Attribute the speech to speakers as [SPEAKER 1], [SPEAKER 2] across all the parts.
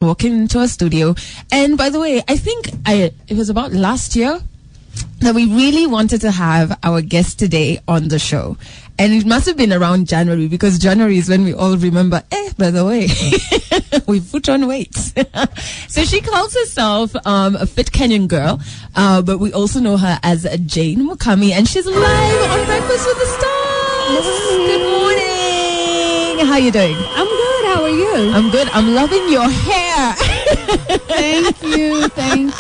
[SPEAKER 1] walking into a studio. And by the way, I think it was about last year that we really wanted to have our guest today on the show. And it must have been around January, because January is when we all remember, by the way, we put on weight. So she calls herself a fit Kenyan girl, but we also know her as Jane Mukami, and she's live on Breakfast with the Stars. Good morning. How are you doing?
[SPEAKER 2] I'm good. How are you?
[SPEAKER 1] I'm good. I'm loving your hair.
[SPEAKER 2] Thank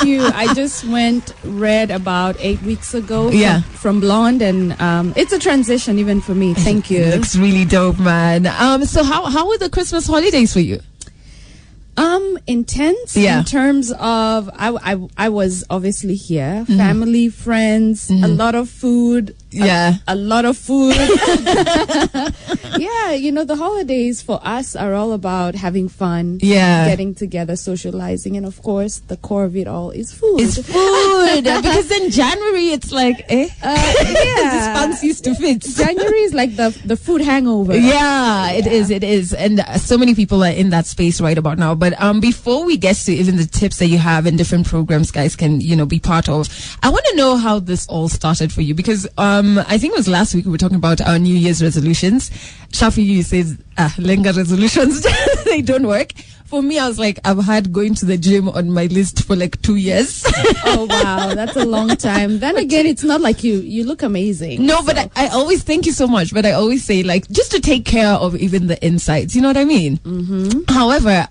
[SPEAKER 2] you. I just went red about 8 weeks ago from blonde, and it's a transition even for me. Thank you.
[SPEAKER 1] It looks really dope, man. So how were the Christmas holidays for you?
[SPEAKER 2] Intense in terms of I was obviously here, family, friends, a lot of food. A lot of food. The holidays for us are all about having fun, getting together, socializing, and of course the core of it all is food.
[SPEAKER 1] It's food. Because in January it's like this pants used to fit.
[SPEAKER 2] January is like the food hangover.
[SPEAKER 1] It is, and so many people are in that space right about now. But before we get to even the tips that you have in different programs guys can be part of, I want to know how this all started for you, because I think it was last week we were talking about our New Year's resolutions. Shafi, you says Lenga resolutions they don't work. For me, I was like, I've had going to the gym on my list for like 2 years.
[SPEAKER 2] Oh wow, that's a long time. Then again, it's not like you look amazing.
[SPEAKER 1] No, so. But I always, thank you so much, but I always say, like, just to take care of even the insides, you know what I mean? However,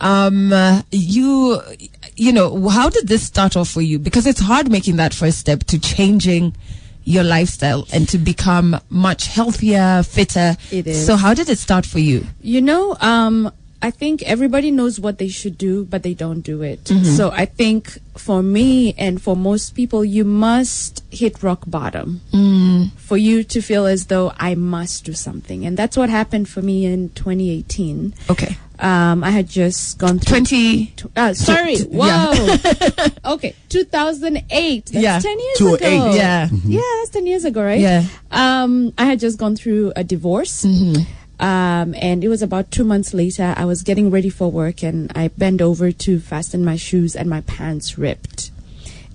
[SPEAKER 1] you know, how did this start off for you? Because it's hard making that first step to changing your lifestyle and to become much healthier, fitter.
[SPEAKER 2] It is.
[SPEAKER 1] So how did it start for you?
[SPEAKER 2] I think everybody knows what they should do, but they don't do it. So I think for me and for most people, you must hit rock bottom for you to feel as though I must do something. And that's what happened for me in 2018.
[SPEAKER 1] Okay.
[SPEAKER 2] I had just gone through... Okay, 2008. That's 10 years ago.
[SPEAKER 1] Yeah.
[SPEAKER 2] Yeah, that's 10 years ago, right?
[SPEAKER 1] Yeah.
[SPEAKER 2] I had just gone through a divorce. And it was about 2 months later. I was getting ready for work, and I bent over to fasten my shoes, and my pants ripped.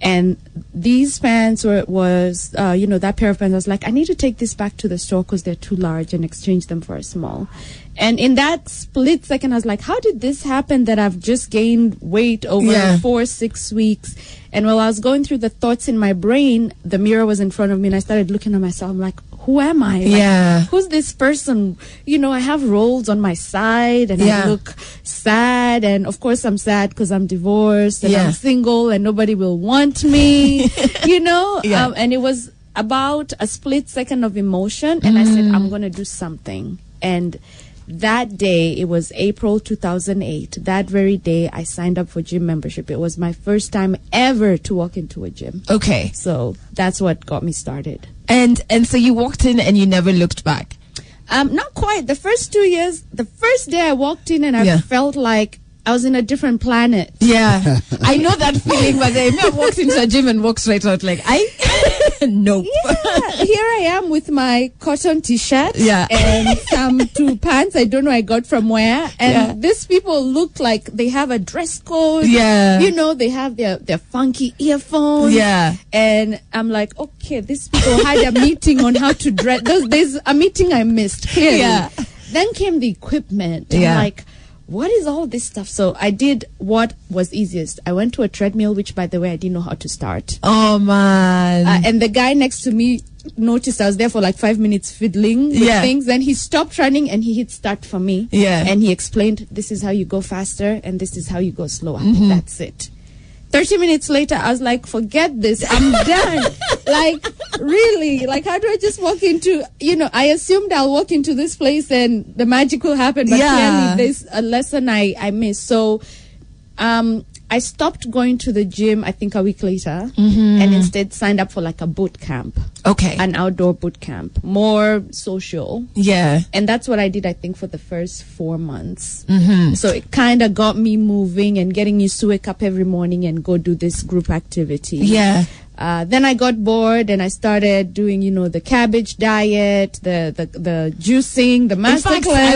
[SPEAKER 2] And these pants was that pair of pants, I was like, I need to take this back to the store because they're too large, and exchange them for a small. And in that split second, I was like, how did this happen that I've just gained weight over 4-6 weeks? And while I was going through the thoughts in my brain, the mirror was in front of me, and I started looking at myself. I'm like, who am I? Like, who's this person? I have rolls on my side, and I look sad. And of course I'm sad because I'm divorced, and I'm single, and nobody will want me, and it was about a split second of emotion. And I said, I'm going to do something. And that day, it was April 2008. That very day, I signed up for gym membership. It was my first time ever to walk into a gym.
[SPEAKER 1] Okay.
[SPEAKER 2] So that's what got me started.
[SPEAKER 1] And so you walked in and you never looked back?
[SPEAKER 2] Not quite. The first 2 years, the first day I walked in and I felt like I was in a different planet. Yeah. I know that feeling, but I walked into a gym and walked straight out like, nope. Yeah. Here I am with my cotton t-shirt and some 2 pants I don't know I got from where. And these people look like they have a dress code. Yeah. They have their funky earphones. Yeah. And I'm like, okay, these people had a meeting on how to dress. There's a meeting I missed, clearly. Yeah. Then came the equipment. I'm like, what is all this stuff? So I did what was easiest. I went to a treadmill, which, by the way, I didn't know how to start.
[SPEAKER 1] Oh, man.
[SPEAKER 2] And the guy next to me noticed I was there for like 5 minutes fiddling with things. Then he stopped running and he hit start for me. Yeah. And he explained, this is how you go faster and this is how you go slower. That's it. 30 minutes later, I was like, forget this. I'm done. Like, really? Like, how do I just walk into, I assumed I'll walk into this place and the magic will happen. But clearly, there's a lesson I missed. So, I stopped going to the gym, I think a week later, and instead signed up for like a boot camp.
[SPEAKER 1] Okay.
[SPEAKER 2] An outdoor boot camp. More social. Yeah. And that's what I did, I think, for the first 4 months. So it kind of got me moving and getting used to wake up every morning and go do this group activity. Yeah. Then I got bored and I started doing, the cabbage diet, the juicing, the master
[SPEAKER 1] In fact,
[SPEAKER 2] cleanse.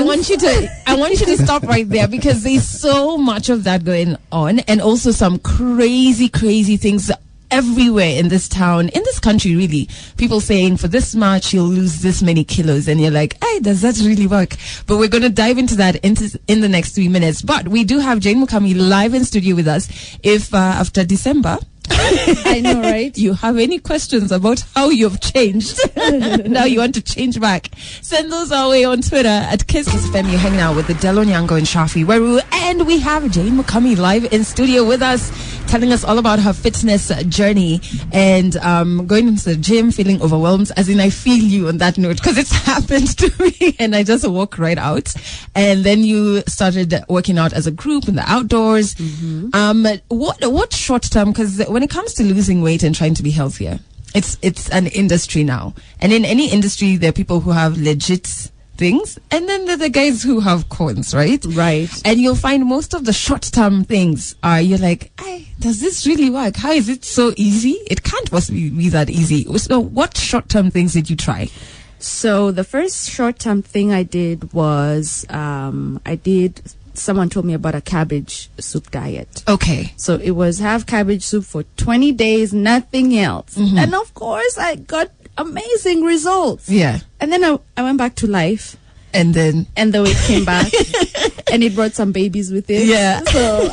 [SPEAKER 1] I want you to stop right there because there's so much of that going on, and also some crazy things everywhere in this town, in this country, really. People saying for this much you'll lose this many kilos, and you're like, hey, does that really work? But we're going to dive into that in the next 3 minutes. But we do have Jane Mukami live in studio with us. If after December
[SPEAKER 2] I know, right?
[SPEAKER 1] you have any questions about how you've changed, now you want to change back, send those our way on Twitter at KissFM. You're hanging out with the Delo Nyango and Shafi Weru, and we have Jane Mukami live in studio with us, telling us all about her fitness journey and going into the gym, feeling overwhelmed. As in, I feel you on that note because it's happened to me, and I just walk right out. And then you started working out as a group in the outdoors. What short term? Because when it comes to losing weight and trying to be healthier, it's an industry now, and in any industry there are people who have legit things, and then there are the guys who have cons, right? And you'll find most of the short-term things are, you're like, hey, does this really work? How is it so easy? It can't possibly be that easy. So what short-term things did you try?
[SPEAKER 2] So the first short-term thing I did was someone told me about a cabbage soup diet.
[SPEAKER 1] Okay.
[SPEAKER 2] So it was have cabbage soup for 20 days, nothing else. And of course, I got amazing results.
[SPEAKER 1] Yeah.
[SPEAKER 2] And then I went back to life.
[SPEAKER 1] And the
[SPEAKER 2] weight came back. And it brought some babies with it.
[SPEAKER 1] Yeah.
[SPEAKER 2] So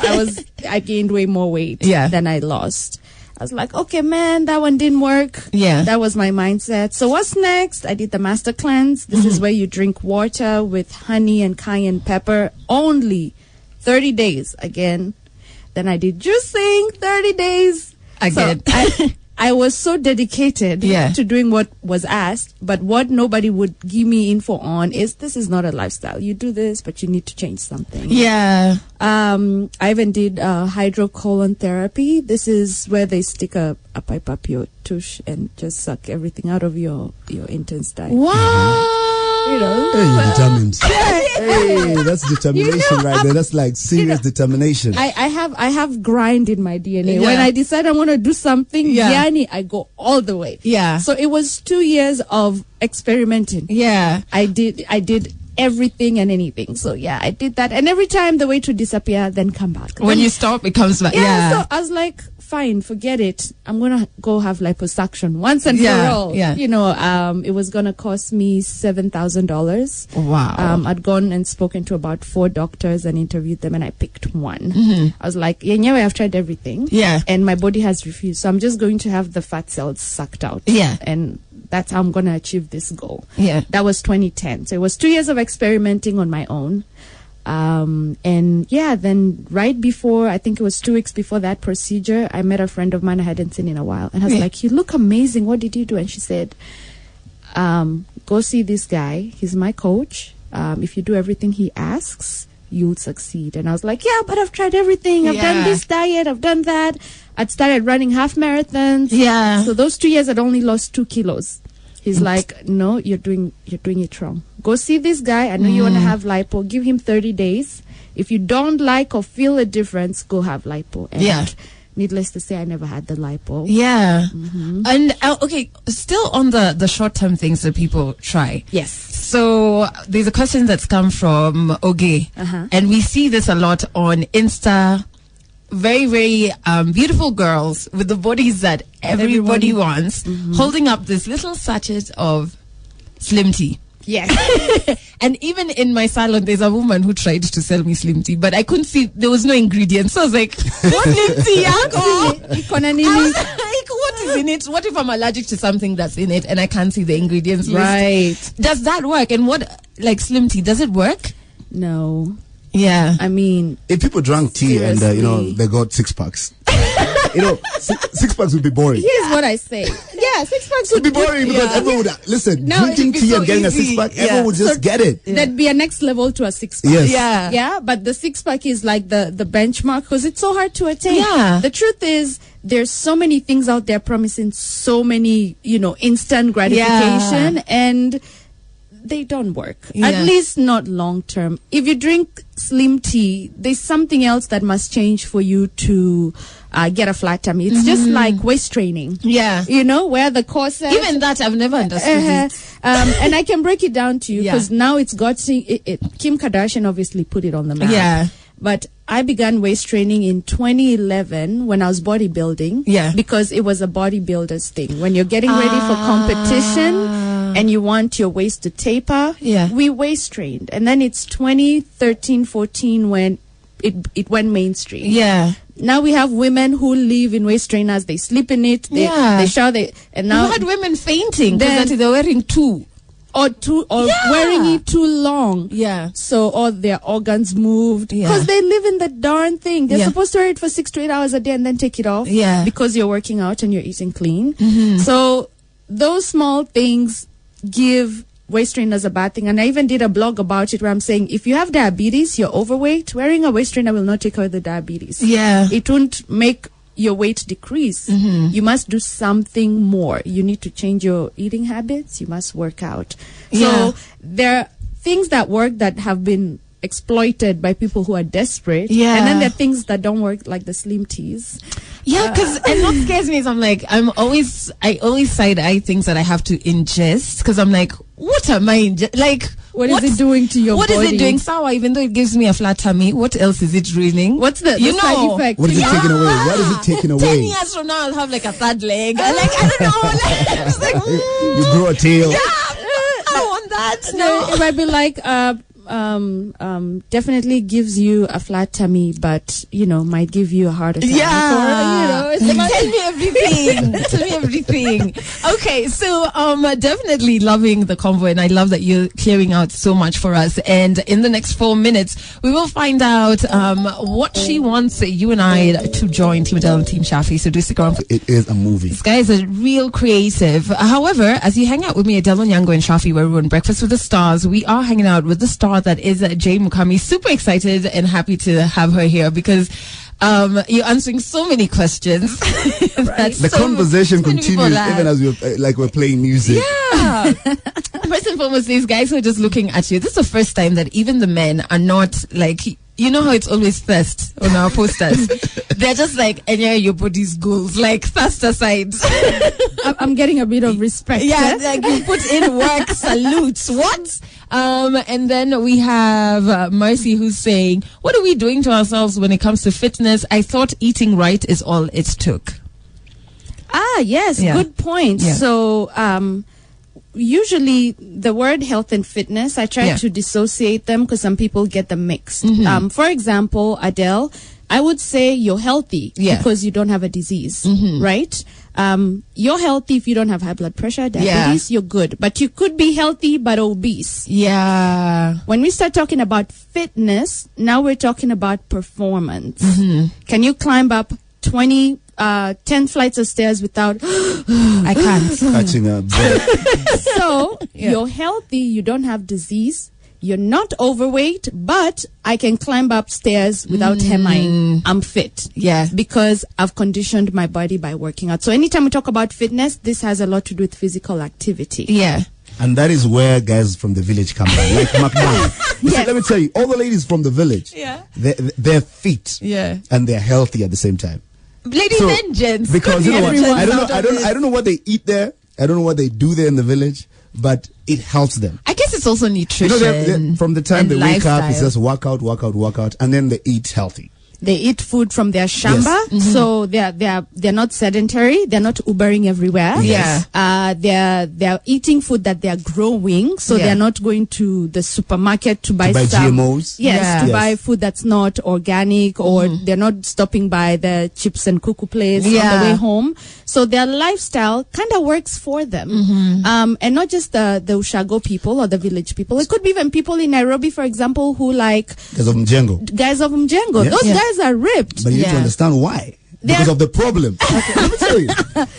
[SPEAKER 2] I gained way more weight than I lost. I was like, okay, man, that one didn't work.
[SPEAKER 1] Yeah.
[SPEAKER 2] That was my mindset. So what's next? I did the master cleanse. This is where you drink water with honey and cayenne pepper only 30 days again. Then I did juicing 30 days.
[SPEAKER 1] Again.
[SPEAKER 2] So I was so dedicated to doing what was asked, but what nobody would give me info on is this is not a lifestyle. You do this, but you need to change something.
[SPEAKER 1] Yeah.
[SPEAKER 2] I even did hydrocolon therapy. This is where they stick a pipe up your tush and just suck everything out of your intense diet.
[SPEAKER 1] Wow.
[SPEAKER 2] You know,
[SPEAKER 3] hey, determined. Hey, that's determination right there. That's like serious determination.
[SPEAKER 2] I have grind in my DNA.
[SPEAKER 1] Yeah.
[SPEAKER 2] When I decide I want to do something, Yani, I go all the way.
[SPEAKER 1] Yeah.
[SPEAKER 2] So it was 2 years of experimenting.
[SPEAKER 1] Yeah.
[SPEAKER 2] I did everything and anything. So yeah, I did that. And every time the weight would disappear, then come back.
[SPEAKER 1] When you stop, it comes back.
[SPEAKER 2] So I was like, fine, forget it. I'm going to go have liposuction once and for all.
[SPEAKER 1] Yeah.
[SPEAKER 2] You know, it was going to cost me $7,000.
[SPEAKER 1] Wow.
[SPEAKER 2] I'd gone and spoken to about 4 doctors and interviewed them, and I picked one. I was like, yeah, I've tried everything.
[SPEAKER 1] Yeah.
[SPEAKER 2] And my body has refused. So I'm just going to have the fat cells sucked out.
[SPEAKER 1] Yeah.
[SPEAKER 2] And that's how I'm going to achieve this goal.
[SPEAKER 1] Yeah.
[SPEAKER 2] That was 2010. So it was 2 years of experimenting on my own. Then right before, I think it was 2 weeks before that procedure, I met a friend of mine I hadn't seen in a while. And I was like, you look amazing. What did you do? And she said, go see this guy. He's my coach. If you do everything he asks, you'll succeed. And I was like, yeah, but I've tried everything. I've done this diet. I've done that. I'd started running half marathons.
[SPEAKER 1] Yeah.
[SPEAKER 2] So those 2 years, I'd only lost 2 kilos. He's like, no, you're doing it wrong. Go see this guy. I know you want to have lipo. Give him 30 days. If you don't like or feel a difference, go have lipo. And needless to say, I never had the lipo.
[SPEAKER 1] Yeah. And okay, still on the short-term things that people try.
[SPEAKER 2] Yes.
[SPEAKER 1] So there's a question that's come from Oge, and we see this a lot on Insta. Very, very beautiful girls with the bodies that everybody wants, holding up this little sachet of Slim Tea.
[SPEAKER 2] Yes.
[SPEAKER 1] And even in my salon, there's a woman who tried to sell me Slim Tea, but I couldn't see, there was no ingredients. So I was like, what Slim Tea? I was like, what is in it? What if I'm allergic to something that's in it and I can't see the ingredients list?
[SPEAKER 2] Right.
[SPEAKER 1] Does that work? And what, like Slim Tea, does it work?
[SPEAKER 2] No.
[SPEAKER 1] Yeah.
[SPEAKER 2] I mean,
[SPEAKER 3] if people drank tea and they got 6-packs, six packs would be boring.
[SPEAKER 2] Here's what I say. Yeah, 6 packs would
[SPEAKER 3] be boring because everyone would listen.
[SPEAKER 2] No,
[SPEAKER 3] drinking tea and getting
[SPEAKER 1] easy.
[SPEAKER 3] a 6-pack, everyone would just get it.
[SPEAKER 2] That'd be a next level to a 6-pack.
[SPEAKER 3] Yes.
[SPEAKER 1] Yeah.
[SPEAKER 2] Yeah, but the 6-pack is like the benchmark because it's so hard to attain.
[SPEAKER 1] Yeah.
[SPEAKER 2] The truth is, there's so many things out there promising so many, instant gratification, and they don't work.
[SPEAKER 1] Yeah.
[SPEAKER 2] At least not long term. If you drink slim tea, there's something else that must change for you to get a flat tummy. It's just like waist training.
[SPEAKER 1] Yeah.
[SPEAKER 2] You know, where the corset.
[SPEAKER 1] Even that, I've never understood it.
[SPEAKER 2] And I can break it down to you because
[SPEAKER 1] Yeah.
[SPEAKER 2] now it's got Kim Kardashian obviously put it on the map.
[SPEAKER 1] Yeah.
[SPEAKER 2] But I began waist training in 2011 when I was bodybuilding.
[SPEAKER 1] Yeah.
[SPEAKER 2] Because it was a bodybuilder's thing. When you're getting ready for competition and you want your waist to taper,
[SPEAKER 1] Yeah.
[SPEAKER 2] we waist trained. And then it's 2013-14 when it went mainstream.
[SPEAKER 1] Yeah.
[SPEAKER 2] Now we have women who live in waist trainers. They sleep in it. They shower. And now
[SPEAKER 1] You had women fainting
[SPEAKER 2] Then-
[SPEAKER 1] because they're wearing two.
[SPEAKER 2] or
[SPEAKER 1] Yeah.
[SPEAKER 2] wearing it too long.
[SPEAKER 1] Yeah.
[SPEAKER 2] So all their organs moved
[SPEAKER 1] Yeah.
[SPEAKER 2] because they live in the darn thing. They're
[SPEAKER 1] Yeah.
[SPEAKER 2] supposed to wear it for 6 to 8 hours a day and then take it off.
[SPEAKER 1] Yeah.
[SPEAKER 2] Because you're working out and you're eating clean. So those small things give waist trainers a bad thing. And I even did a blog about it where I'm saying if you have diabetes, you're overweight, wearing a waist trainer will not take away the diabetes.
[SPEAKER 1] Yeah.
[SPEAKER 2] It won't make your weight decrease. You must do something more. You need to change your eating habits. You must work out.
[SPEAKER 1] Yeah.
[SPEAKER 2] So there are things that work that have been exploited by people who are desperate.
[SPEAKER 1] Yeah.
[SPEAKER 2] And then there are things that don't work, like the slim teas.
[SPEAKER 1] Yeah, because and what scares me is I always side eye things that I have to ingest because I'm like, what am I like?
[SPEAKER 2] What is it doing to your
[SPEAKER 1] What
[SPEAKER 2] body?
[SPEAKER 1] is it doing? Sour, even though it gives me a flat tummy, what else is it ruining?
[SPEAKER 2] What's the
[SPEAKER 1] You
[SPEAKER 2] side
[SPEAKER 1] know.
[SPEAKER 2] effect?
[SPEAKER 3] What is it taking away? What is it taking
[SPEAKER 1] 10
[SPEAKER 3] away?
[SPEAKER 1] years from now, I'll have like a third leg. Like, I don't know. Like, I'm just like,
[SPEAKER 3] You grow a tail.
[SPEAKER 1] I don't want that.
[SPEAKER 2] So
[SPEAKER 1] No.
[SPEAKER 2] it might be like, definitely gives you a flat tummy, but might give you a heart attack.
[SPEAKER 1] Yeah.
[SPEAKER 2] Or, it's
[SPEAKER 1] Like,
[SPEAKER 2] not-
[SPEAKER 1] tell me everything. Tell me everything. Okay, so definitely loving the convo, and I love that you're clearing out so much for us. And in the next 4 minutes, we will find out what she wants you and I to join Team Adele and Team Shafi. So do stick around.
[SPEAKER 3] It is a movie.
[SPEAKER 1] This guy is a real creative. However, as you hang out with me, Adele Onyango and Shafi, where we're on Breakfast with the Stars, we are hanging out with the star that is Jay Mukami. Super excited and happy to have her here because you're answering so many questions.
[SPEAKER 3] The conversation continues even as we're playing music.
[SPEAKER 1] Yeah. First and foremost, these guys who are just looking at you, this is the first time that even the men are not like, you know how it's always thirst on our posters. They're just like, and yeah, your body's goals, like thirst aside.
[SPEAKER 2] I'm getting a bit of respect.
[SPEAKER 1] Yeah, like you put in work, salutes. What? And then we have Mercy who's saying, what are we doing to ourselves when it comes to fitness? I thought eating right is all it took.
[SPEAKER 2] Yes,
[SPEAKER 1] Yeah.
[SPEAKER 2] good point.
[SPEAKER 1] Yeah.
[SPEAKER 2] So, usually the word health and fitness, I try to dissociate them because some people get them mixed. For example, Adele, I would say you're healthy because you don't have a disease, right? You're healthy if you don't have high blood pressure, diabetes, you're good. But you could be healthy but obese.
[SPEAKER 1] Yeah.
[SPEAKER 2] When we start talking about fitness, now we're talking about performance. Can you climb up 10 flights of stairs without
[SPEAKER 1] I can't.
[SPEAKER 3] Catching a breath.
[SPEAKER 2] So you're healthy, you don't have disease, you're not overweight, but I can climb upstairs without hemming. I'm fit.
[SPEAKER 1] Yeah.
[SPEAKER 2] Because I've conditioned my body by working out. So anytime we talk about fitness, this has a lot to do with physical activity.
[SPEAKER 1] Yeah.
[SPEAKER 3] And that is where guys from the village come from, like Mukami. You see, let me tell you, all the ladies from the village, they're fit and they're healthy at the same time.
[SPEAKER 1] Ladies and gents.
[SPEAKER 3] Because you know what?
[SPEAKER 1] Everyone's
[SPEAKER 3] I don't know what they eat there. I don't know what they do there in the village, but it helps them.
[SPEAKER 1] I guess it's also nutrition.
[SPEAKER 3] They're from the time
[SPEAKER 1] and
[SPEAKER 3] they wake up,
[SPEAKER 1] lifestyle.
[SPEAKER 3] it's just work out, and then they eat healthy.
[SPEAKER 2] They eat food from their shamba, so they're not sedentary. They're not Ubering everywhere.
[SPEAKER 1] Yeah.
[SPEAKER 2] They're eating food that they're growing, so they're not going to the supermarket to buy some
[SPEAKER 3] GMOs.
[SPEAKER 2] Yes, to buy food that's not organic, or they're not stopping by the chips and cuckoo place on the way home. So their lifestyle kind of works for them, and not just the Ushago people or the village people. It could be even people in Nairobi, for example, who like
[SPEAKER 3] Guys of Mjengo.
[SPEAKER 2] guys of Mjengo.
[SPEAKER 3] Yes.
[SPEAKER 2] Those guys are ripped.
[SPEAKER 3] But you need to understand why. because of the problem. Let me tell you,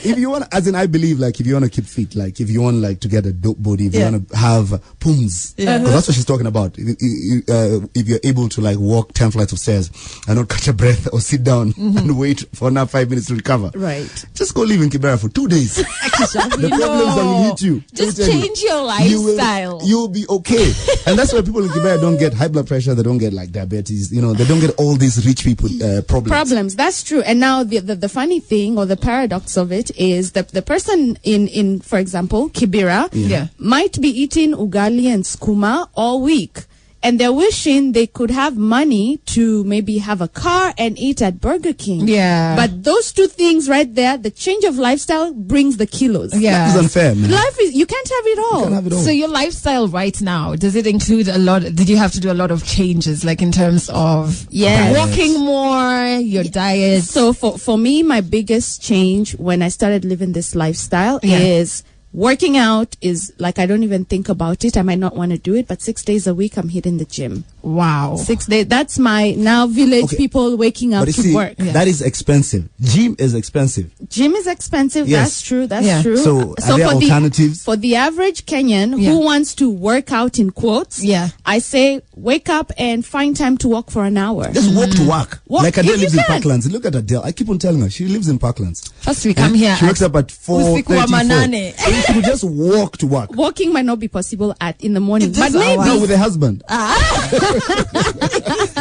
[SPEAKER 3] if you want, as in I believe, like if you want to keep fit, like if you want like to get a dope body, if you want to have pums, because that's what she's talking about. If you're able to like walk 10 flights of stairs and not catch a breath or sit down and wait for another 5 minutes to recover,
[SPEAKER 2] right?
[SPEAKER 3] Just go live in Kibera for 2 days. The problems that will hit you,
[SPEAKER 1] just change your lifestyle.
[SPEAKER 3] You'll be okay. And that's why people in Kibera don't get high blood pressure, they don't get like diabetes, you know, they don't get all these rich people problems.
[SPEAKER 2] That's true. And now the funny thing or the paradox of it is that the person in for example Kibera might be eating ugali and skuma all week, and they're wishing they could have money to maybe have a car and eat at Burger King.
[SPEAKER 1] Yeah.
[SPEAKER 2] But those two things right there, the change of lifestyle brings the kilos.
[SPEAKER 1] Yeah.
[SPEAKER 3] Life is unfair, man.
[SPEAKER 2] You can't have it all.
[SPEAKER 3] You can't have it all.
[SPEAKER 1] So your lifestyle right now, does it include a lot? Did you have to do a lot of changes, like in terms of walking more, your diet?
[SPEAKER 2] So for me, my biggest change when I started living this lifestyle is working out. Is like I don't even think about it. I might not want to do it, but 6 days a week I'm hitting the gym.
[SPEAKER 1] Wow.
[SPEAKER 2] 6 days. That's my now village people waking up to work.
[SPEAKER 3] That is expensive. Gym is expensive.
[SPEAKER 2] Gym is expensive.
[SPEAKER 3] Yes.
[SPEAKER 2] That's true. That's true.
[SPEAKER 3] So are there alternatives?
[SPEAKER 2] For the average Kenyan who wants to work out in quotes, I say wake up and find time to walk for an hour.
[SPEAKER 3] Just walk to work. Like Adele lives in
[SPEAKER 2] can.
[SPEAKER 3] Parklands. Look at Adele. I keep on telling her she lives in Parklands.
[SPEAKER 1] First we come here.
[SPEAKER 3] She wakes up at 4:34.
[SPEAKER 1] So
[SPEAKER 3] she could just walk to work.
[SPEAKER 2] Walking might not be possible in the morning, but maybe
[SPEAKER 3] no, with a husband.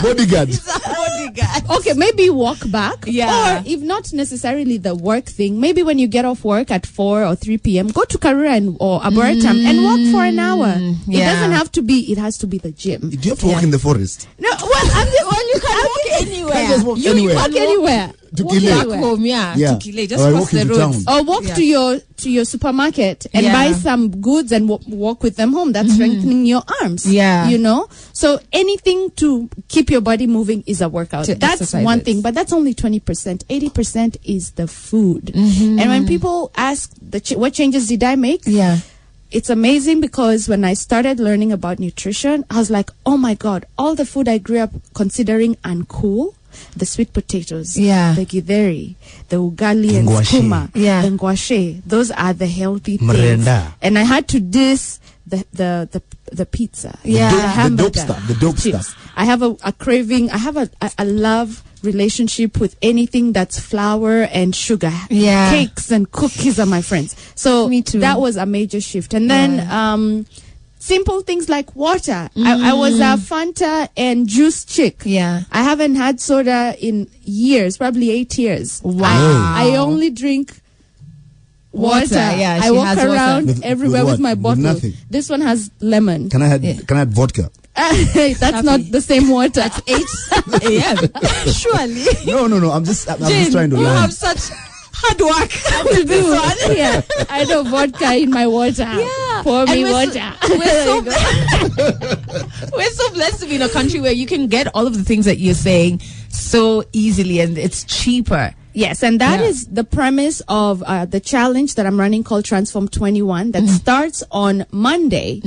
[SPEAKER 3] Bodyguard.
[SPEAKER 2] Okay, maybe walk back. Or if not necessarily the work thing, maybe when you get off work at 4 or 3 p.m., go to Karura or Arboretum and walk for an hour. It doesn't have to be, it has to be the gym.
[SPEAKER 3] Do you have to walk in the forest?
[SPEAKER 2] No, you can walk anywhere.
[SPEAKER 3] Can just walk
[SPEAKER 2] You walk anywhere.
[SPEAKER 3] To
[SPEAKER 1] walk back home, to Kile, just cross the road.
[SPEAKER 2] Or walk to your supermarket and buy some goods and walk with them home. That's strengthening your arms. Yeah. You know? So anything to keep your body moving is a workout. That's one thing, but that's only 20%. 80% is the food. And when people ask what changes did I make? It's amazing because when I started learning about nutrition, I was like, oh my God, all the food I grew up considering uncool, the sweet potatoes, the githeri, the ugali and skuma, the ngwashe, those are the healthy things. And I had to diss the pizza, the hamburger,
[SPEAKER 3] the dope stuff.
[SPEAKER 2] I have a craving. I have a love relationship with anything that's flour and sugar. Cakes and cookies are my friends. So me too. That was a major shift. And then simple things like water. I was a Fanta and juice chick. I haven't had soda in years, probably 8 years. Wow. I only drink water. I walk around everywhere with my bottle. This one has lemon.
[SPEAKER 3] Can I add vodka?
[SPEAKER 2] That's not the same water.
[SPEAKER 1] That's surely.
[SPEAKER 3] No. I'm just trying to learn.
[SPEAKER 1] You have such hard work to do.
[SPEAKER 2] I know vodka in my water. Pour me water.
[SPEAKER 1] We're so blessed to be in a country where you can get all of the things that you're saying so easily, and it's cheaper.
[SPEAKER 2] Yes, and that is the premise of the challenge that I'm running called Transform 21 that starts on Monday.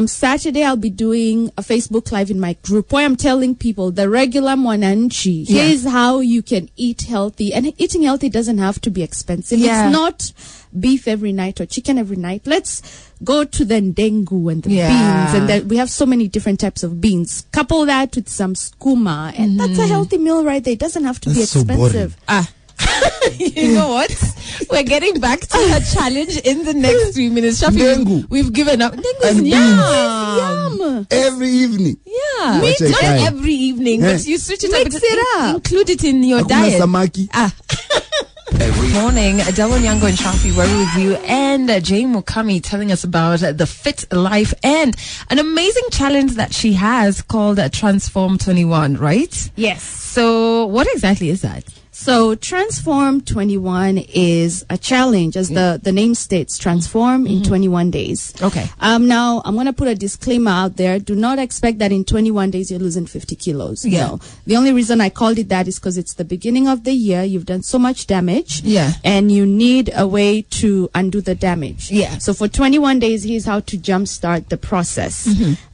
[SPEAKER 2] Saturday, I'll be doing a Facebook Live in my group where I'm telling people the regular mwananchi. Here's how you can eat healthy. And eating healthy doesn't have to be expensive. It's not beef every night or chicken every night. Let's go to the ndengu and the beans. And we have so many different types of beans. Couple that with some skuma. And that's a healthy meal right there. It doesn't have to be expensive.
[SPEAKER 1] You know what? We're getting back to a challenge in the next 3 minutes. Shafi, we've given up. Dengu is yum.
[SPEAKER 3] Every evening.
[SPEAKER 1] Yeah. Not every evening, but you switch it
[SPEAKER 2] Mix it up.
[SPEAKER 1] Include it in your diet.
[SPEAKER 3] Samaki.
[SPEAKER 1] Every morning, Adele Nyango and Shafi were with you, and Jay Mukami telling us about the fit life and an amazing challenge that she has called Transform 21, right?
[SPEAKER 2] Yes.
[SPEAKER 1] So what exactly is that?
[SPEAKER 2] So Transform 21 is a challenge, as the name states, transform in 21 days.
[SPEAKER 1] Okay.
[SPEAKER 2] Now, I'm going to put a disclaimer out there. Do not expect that in 21 days you're losing 50 kilos. No. The only reason I called it that is because it's the beginning of the year. You've done so much damage. And you need a way to undo the damage. So for 21 days, here's how to jumpstart the process.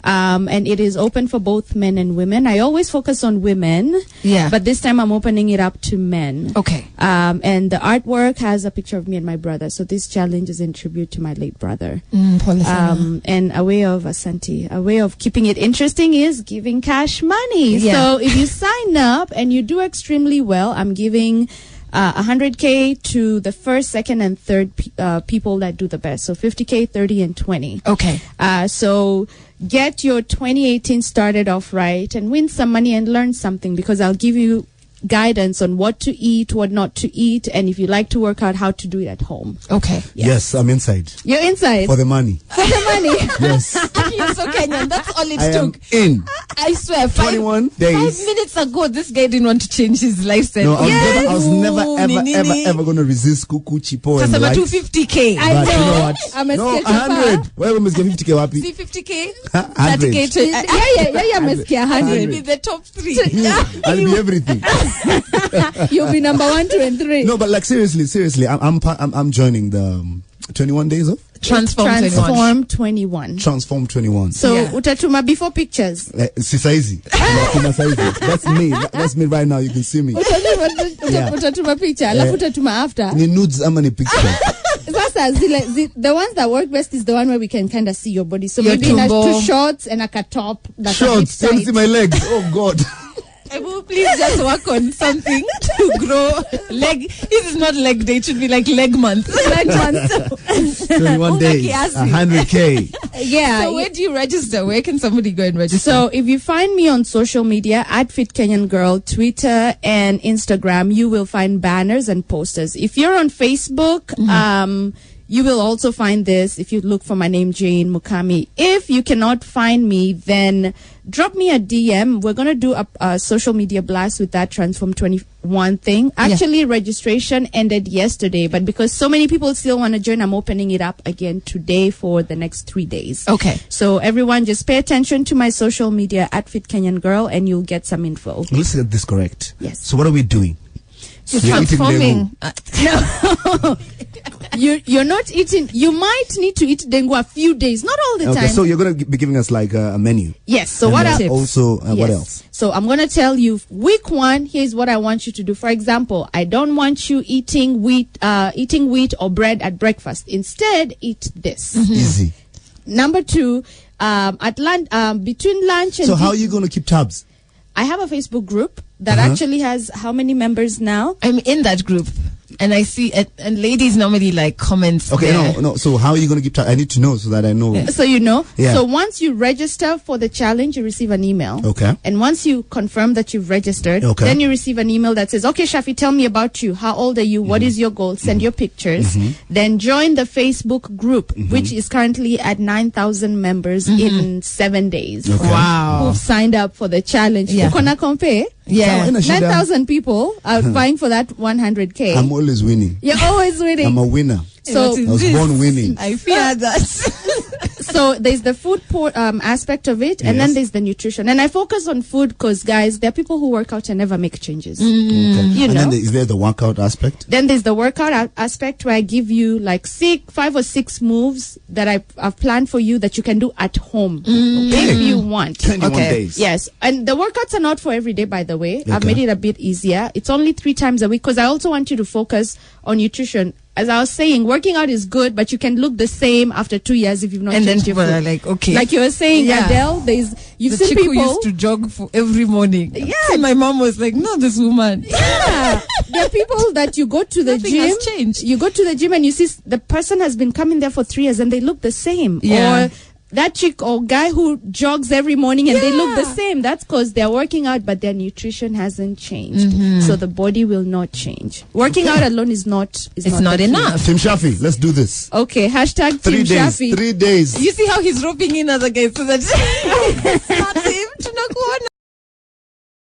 [SPEAKER 2] And it is open for both men and women. I always focus on women. But this time I'm opening it up to men.
[SPEAKER 1] Okay.
[SPEAKER 2] And the artwork has a picture of me and my brother. So this challenge is in tribute to my late brother. And a way of keeping it interesting is giving cash money.
[SPEAKER 1] Yeah.
[SPEAKER 2] So if you sign up and you do extremely well, I'm giving 100K to the first, second, and third people that do the best. So 50K, 30, and 20.
[SPEAKER 1] Okay.
[SPEAKER 2] So get your 2018 started off right and win some money and learn something, because I'll give you guidance on what to eat, what not to eat, and if you like to work out, how to do it at home.
[SPEAKER 1] Okay.
[SPEAKER 3] Yes, I'm inside.
[SPEAKER 2] You're inside?
[SPEAKER 3] For the money.
[SPEAKER 2] For the money.
[SPEAKER 3] Yes.
[SPEAKER 1] You're so Kenyan. That's all it
[SPEAKER 3] I am
[SPEAKER 1] took.
[SPEAKER 3] in.
[SPEAKER 1] I swear.
[SPEAKER 3] 21 days.
[SPEAKER 1] 5 minutes ago, this guy didn't want to change his lifestyle.
[SPEAKER 3] No, I was never, ever going to resist Kuku, Chipo, and
[SPEAKER 1] Customer
[SPEAKER 3] light.
[SPEAKER 1] 250K.
[SPEAKER 2] I
[SPEAKER 3] But
[SPEAKER 2] know.
[SPEAKER 3] you know what?
[SPEAKER 2] I'm a
[SPEAKER 3] No,
[SPEAKER 2] sketch of
[SPEAKER 3] 100. Where was getting 50K wapi?
[SPEAKER 1] See 50K?
[SPEAKER 3] 100.
[SPEAKER 1] 30K to
[SPEAKER 2] Yeah, Meskia, 100.
[SPEAKER 1] You'll be the top 3.
[SPEAKER 3] I'll be everything.
[SPEAKER 2] You'll be number 1, 2, and 3.
[SPEAKER 3] No, but like seriously, I'm joining the 21 days of
[SPEAKER 1] Transform 21.
[SPEAKER 3] Transform 21.
[SPEAKER 2] So
[SPEAKER 1] Yeah.
[SPEAKER 2] utatuma before pictures.
[SPEAKER 3] Sisaizi. That's me. That's me right now. You can see me. Yeah.
[SPEAKER 2] Utatuma picture, alafu utatuma after.
[SPEAKER 3] Ni nudes ama ni picture.
[SPEAKER 2] Sasa the ones that work best is the one where we can kind of see your body. So
[SPEAKER 1] Your
[SPEAKER 2] maybe in
[SPEAKER 1] tumbo.
[SPEAKER 2] 2 shorts and a top. That's
[SPEAKER 3] Shorts.
[SPEAKER 2] a
[SPEAKER 3] Can
[SPEAKER 2] bit
[SPEAKER 3] you see
[SPEAKER 2] tight.
[SPEAKER 3] my legs? Oh God.
[SPEAKER 1] Please just work on something to grow leg. This is not leg day. It should be like leg month. Leg month.
[SPEAKER 3] 21 days.
[SPEAKER 1] kiasi.
[SPEAKER 3] 100K.
[SPEAKER 2] Yeah.
[SPEAKER 1] So where do you register? Where can somebody go and register?
[SPEAKER 2] So if you find me on social media at Fit Kenyan Girl, Twitter and Instagram, you will find banners and posters. If you're on Facebook, you will also find this if you look for my name, Jane Mukami. If you cannot find me, then drop me a DM. We're going to do a social media blast with that Transform 21 thing. Actually, registration ended yesterday, but because so many people still want to join, I'm opening it up again today for the next 3 days.
[SPEAKER 1] Okay.
[SPEAKER 2] So everyone just pay attention to my social media at Fit Kenyan Girl and you'll get some info.
[SPEAKER 3] Let's get this correct.
[SPEAKER 2] Yes.
[SPEAKER 3] So what are we doing?
[SPEAKER 1] You're
[SPEAKER 3] We're eating
[SPEAKER 1] transforming.
[SPEAKER 2] No. You're not eating. You might need to eat dengu a few days, not all the
[SPEAKER 3] Okay,
[SPEAKER 2] time.
[SPEAKER 3] so you're going to be giving us like a menu.
[SPEAKER 2] Yes. So
[SPEAKER 3] And
[SPEAKER 2] what
[SPEAKER 3] then
[SPEAKER 2] I
[SPEAKER 3] also what
[SPEAKER 2] Yes.
[SPEAKER 3] else?
[SPEAKER 2] So I'm going to tell you week 1, here's what I want you to do. For example, I don't want you eating wheat or bread at breakfast. Instead, eat this.
[SPEAKER 3] Easy.
[SPEAKER 2] Number 2, at lunch, between lunch and
[SPEAKER 3] So how are you going to keep tabs?
[SPEAKER 2] I have a Facebook group that actually has how many members now?
[SPEAKER 1] I'm in that group, and I see and ladies normally like comments.
[SPEAKER 3] Okay,
[SPEAKER 1] there.
[SPEAKER 3] no. So how are you going to keep tabs? I need to know so that I know.
[SPEAKER 2] So you know.
[SPEAKER 3] Yeah.
[SPEAKER 2] So once you register for the challenge, you receive an email.
[SPEAKER 3] Okay.
[SPEAKER 2] And once you confirm that you've registered,
[SPEAKER 3] Okay.
[SPEAKER 2] then you receive an email that says, "Okay, Shafi, tell me about you. How old are you? What is your goal? Send your pictures." Then join the Facebook group, which is currently at 9,000 members in 7 days.
[SPEAKER 3] Okay.
[SPEAKER 1] Wow.
[SPEAKER 2] Who've signed up for the challenge?
[SPEAKER 1] Yeah.
[SPEAKER 2] Ukona compare?
[SPEAKER 1] Yeah.
[SPEAKER 2] 9,000 people are vying for that 100K.
[SPEAKER 3] I'm always winning.
[SPEAKER 2] You're always winning.
[SPEAKER 3] I'm a winner.
[SPEAKER 2] So
[SPEAKER 1] What is
[SPEAKER 3] I was
[SPEAKER 1] this?
[SPEAKER 3] born winning.
[SPEAKER 1] I fear that.
[SPEAKER 2] So there's the food aspect of it, and
[SPEAKER 3] Yes.
[SPEAKER 2] then there's the nutrition. And I focus on food because, guys, there are people who work out and never make changes.
[SPEAKER 3] Okay.
[SPEAKER 2] You
[SPEAKER 3] And
[SPEAKER 2] know.
[SPEAKER 3] then is there the workout aspect?
[SPEAKER 2] Then there's the workout aspect where I give you like 5 or 6 moves that I've planned for you that you can do at home if you want.
[SPEAKER 3] 21
[SPEAKER 1] Okay.
[SPEAKER 3] days.
[SPEAKER 2] Yes, and the workouts are not for every day, by the way. I've
[SPEAKER 3] Okay.
[SPEAKER 2] made it a bit easier. It's only 3 times a week because I also want you to focus on nutrition. As I was saying, working out is good, but you can look the same after 2 years if you've not
[SPEAKER 1] And then
[SPEAKER 2] changed your
[SPEAKER 1] people
[SPEAKER 2] food.
[SPEAKER 1] are like, okay.
[SPEAKER 2] Like you were saying,
[SPEAKER 1] Yeah.
[SPEAKER 2] Adele, you've
[SPEAKER 1] the
[SPEAKER 2] seen
[SPEAKER 1] chick who
[SPEAKER 2] people.
[SPEAKER 1] used to jog for every morning.
[SPEAKER 2] Yeah.
[SPEAKER 1] See, my mom was like, no, this woman.
[SPEAKER 2] Yeah. There are people that you go to the
[SPEAKER 1] Nothing
[SPEAKER 2] gym.
[SPEAKER 1] has changed.
[SPEAKER 2] You go to the gym and you see the person has been coming there for 3 years and they look the same.
[SPEAKER 1] Yeah.
[SPEAKER 2] Or that chick or guy who jogs every morning and they look the
[SPEAKER 1] Yeah.
[SPEAKER 2] same. That's because they're working out, but their nutrition hasn't changed. So the body will not change. Working out alone is not.
[SPEAKER 1] It's not
[SPEAKER 2] the key.
[SPEAKER 1] enough.
[SPEAKER 3] Team Shafi, let's do this.
[SPEAKER 2] Okay. Hashtag
[SPEAKER 3] 3
[SPEAKER 2] Team
[SPEAKER 3] days.
[SPEAKER 2] Shafi.
[SPEAKER 3] 3 days.
[SPEAKER 1] You see how he's roping in other guys so that it's not him. Tunakuona.